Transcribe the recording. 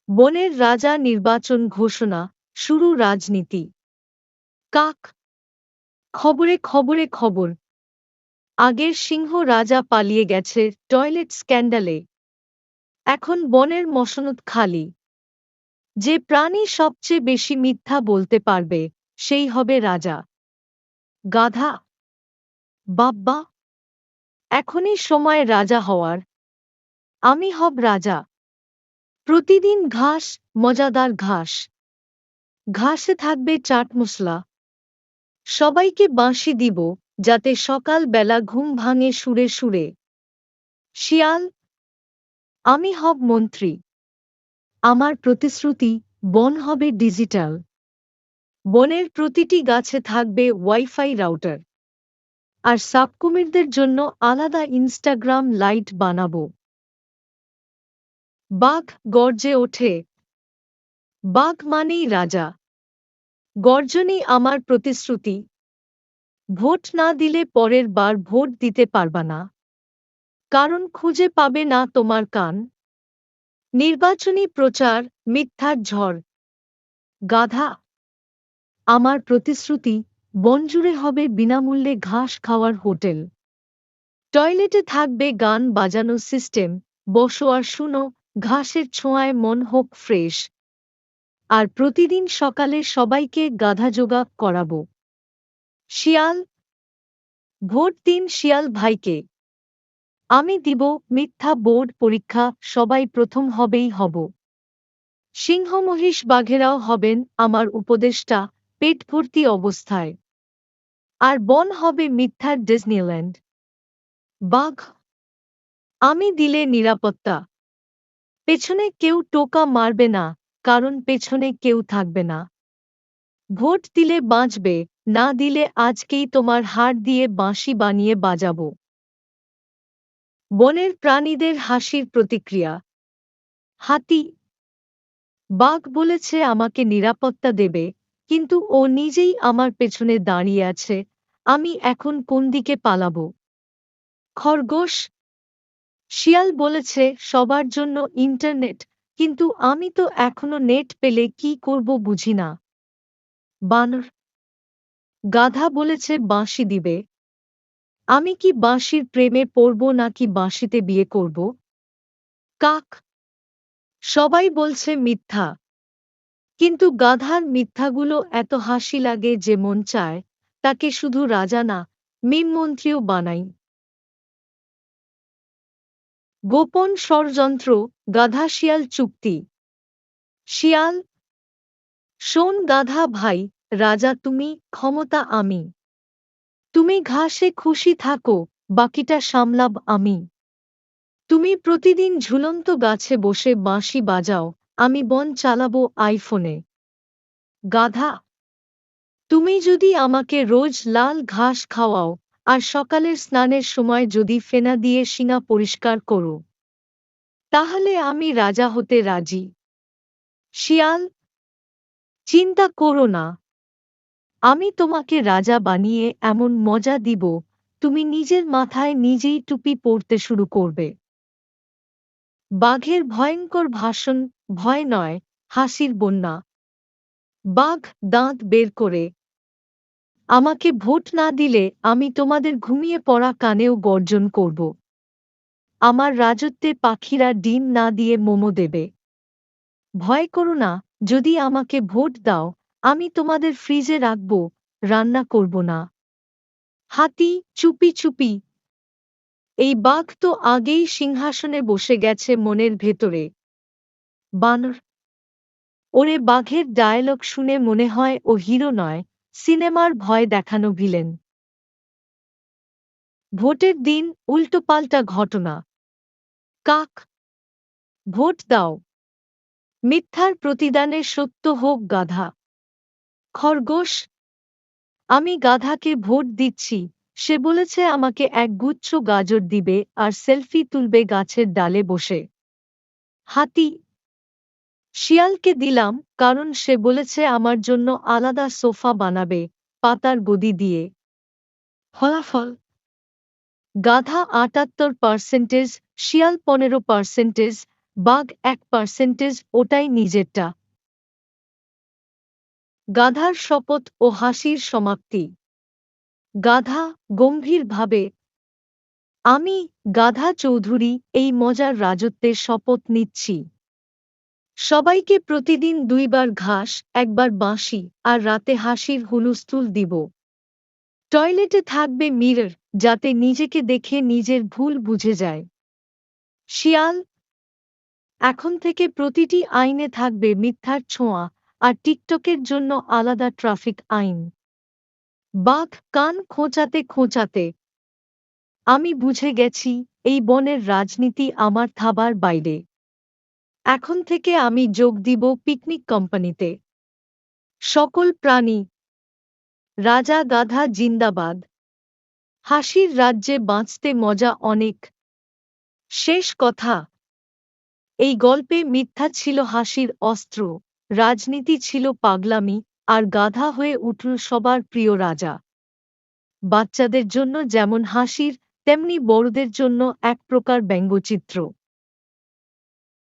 বনের রাজা নির্বাচন ঘোষণা, শুরু রাজনীতি। কাক, খবরে খবরে খবর। আগের সিংহ রাজা পালিয়ে গেছে টয়লেট স্ক্যান্ডালে। এখন বনের মসনদ খালি। যে প্রাণী সবচেয়ে বেশি মিথ্যা বলতে পারবে, সেই হবে রাজা। গাধা, বাব্বা, এখনই সময় রাজা হওয়ার। আমি হব রাজা। প্রতিদিন ঘাস, মজাদার ঘাস। ঘাসে থাকবে চাট মশলা। সবাইকে বাঁশি দিব, যাতে সকাল বেলা ঘুম ভাঙে সুরে সুরে। শিয়াল, আমি হব মন্ত্রী। আমার প্রতিশ্রুতি, বন হবে ডিজিটাল। বনের প্রতিটি গাছে থাকবে ওয়াইফাই রাউটার। আর সাবকুমিরদের জন্য আলাদা ইনস্টাগ্রাম লাইট বানাবো। বাঘ গর্জে ওঠে। বাঘ মানেই রাজা। গর্জনই আমার প্রতিশ্রুতি। ভোট না দিলে পরের বার ভোট দিতে পারবা না। কারণ খুঁজে পাবে না তোমার কান। নির্বাচনী প্রচার, মিথ্যার ঝড়। গাধা, আমার প্রতিশ্রুতি, বনজুড়ে হবে বিনামূল্যে ঘাস খাওয়ার হোটেল। টয়লেটে থাকবে গান বাজানো সিস্টেম, বসো আর শুনো, ঘাসের ছোঁয়ায় মন হোক ফ্রেশ। আর প্রতিদিন সকালে সবাইকে গাধা যোগা করাবো। শিয়াল, ভোট দিন শিয়াল ভাইকে। আমি দিব মিথ্যা বোর্ড পরীক্ষা, সবাই প্রথম হবেই হব। সিংহ মহিষ বাঘেরাও হবেন আমার উপদেষ্টা, পেট ভর্তি অবস্থায়। আর বন হবে মিথ্যার ডিজনিল্যান্ড। বাঘ, আমি দিলে নিরাপত্তা। পেছনে কেউ টোকা মারবে না, কারণ পেছনে কেউ থাকবে না। ভোট দিলে বাঁচবে, না দিলে আজকেই তোমার হাড় দিয়ে বাঁশি বানিয়ে বাজাবো। বনের প্রাণীদের হাসির প্রতিক্রিয়া। হাতি, বাঘ বলেছে আমাকে নিরাপত্তা দেবে, কিন্তু ও নিজেই আমার পেছনে দাঁড়িয়ে আছে। আমি এখন কোন দিকে পালাবো? খরগোশ, শিয়াল বলেছে সবার জন্য ইন্টারনেট, কিন্তু আমি তো এখনো নেট পেলে কি করব বুঝি না। বানর, গাধা বলেছে বাঁশি দিবে। আমি কি বাঁশির প্রেমে পড়ব নাকি বাঁশিতে বিয়ে করব? কাক, সবাই বলছে মিথ্যা, কিন্তু গাধার মিথ্যাগুলো এত হাসি লাগে যে মন চায় তাকে শুধু রাজা না, মন্ত্রীও বানাই। গোপন ষড়যন্ত্র, গাধা শিয়াল চুক্তি। শিয়াল, শোন গাধা ভাই, রাজা তুমি, ক্ষমতা আমি। তুমি ঘাসে খুশি থাকো, বাকিটা সামলাব আমি। তুমি প্রতিদিন ঝুলন্ত গাছে বসে বাঁশি বাজাও, আমি বন চালাবো আইফোনে। গাধা, তুমি যদি আমাকে রোজ লাল ঘাস খাওয়াও, আর সকালের স্নানের সময় যদি ফেনা দিয়ে শিঙা পরিষ্কার করো, তাহলে আমি রাজা হতে রাজি। শিয়াল, চিন্তা করো না, আমি তোমাকে রাজা বানিয়ে এমন মজা দিব, তুমি নিজের মাথায় নিজেই টুপি পরতে শুরু করবে। বাঘের ভয়ঙ্কর ভাষণ, ভয় নয়, হাসির বন্যা। বাঘ দাঁত বের করে, আমাকে ভোট না দিলে আমি তোমাদের ঘুমিয়ে পড়া কানেও গর্জন করব। আমার রাজত্বে পাখিরা ডিম না দিয়ে মোমো দেবে। ভয় করো না, যদি আমাকে ভোট দাও, আমি তোমাদের ফ্রিজে রাখব, রান্না করব না। হাতি, চুপি চুপি। এই বাঘ তো আগেই সিংহাসনে বসে গেছে মনের ভেতরে। বানর, ওরে বাঘের ডায়ালগ শুনে মনে হয় ও হিরো নয়, সিনেমার ভয় দেখানো ভিলেন। ভোটের দিন, উল্টোপাল্টা ঘটনা। কাক, ভোট দাও, মিথ্যার প্রতিদানে সত্য হোক গাধা। খরগোশ, আমি গাধাকে ভোট দিচ্ছি, সে বলেছে আমাকে এক গুচ্ছ গাজর দিবে আর সেলফি তুলবে গাছের ডালে বসে। হাতি, শিয়ালকে দিলাম, কারণ সে বলেছে আমার জন্য আলাদা সোফা বানাবে, পাতার গদি দিয়ে। ফলাফল, গাধা ৭৮%, শিয়াল ১৫%, বাঘ 1% ওটাই নিজেরটা। গাধার শপথ ও হাসির সমাপ্তি। গাধা গম্ভীরভাবে, আমি গাধা চৌধুরী এই মজার রাজত্বের শপথ নিচ্ছি। সবাইকে প্রতিদিন 2 বার ঘাস, 1 বার বাঁশি আর রাতে হাসির হুলস্থুল দিব। টয়লেটে থাকবে মিরর, যাতে নিজেকে দেখে নিজের ভুল বুঝে যায়। শিয়াল, এখন থেকে প্রতিটি আইনে থাকবে মিথ্যার ছোঁয়া আর টিকটকের জন্য আলাদা ট্রাফিক আইন। বাঘ কান খোঁচাতে খোঁচাতে, আমি বুঝে গেছি এই বনের রাজনীতি আমার থাবার বাইরে। এখন থেকে আমি যোগ দিব পিকনিক কোম্পানিতে। সকল প্রাণী, রাজা গাধা জিন্দাবাদ। হাসির রাজ্যে বাঁচতে মজা অনেক। শেষ কথা, এই গল্পে মিথ্যা ছিল হাসির অস্ত্র, রাজনীতি ছিল পাগলামি, আর গাধা হয়ে উঠল সবার প্রিয় রাজা। বাচ্চাদের জন্য যেমন হাসির, তেমনি বড়দের জন্য এক প্রকার ব্যঙ্গচিত্র।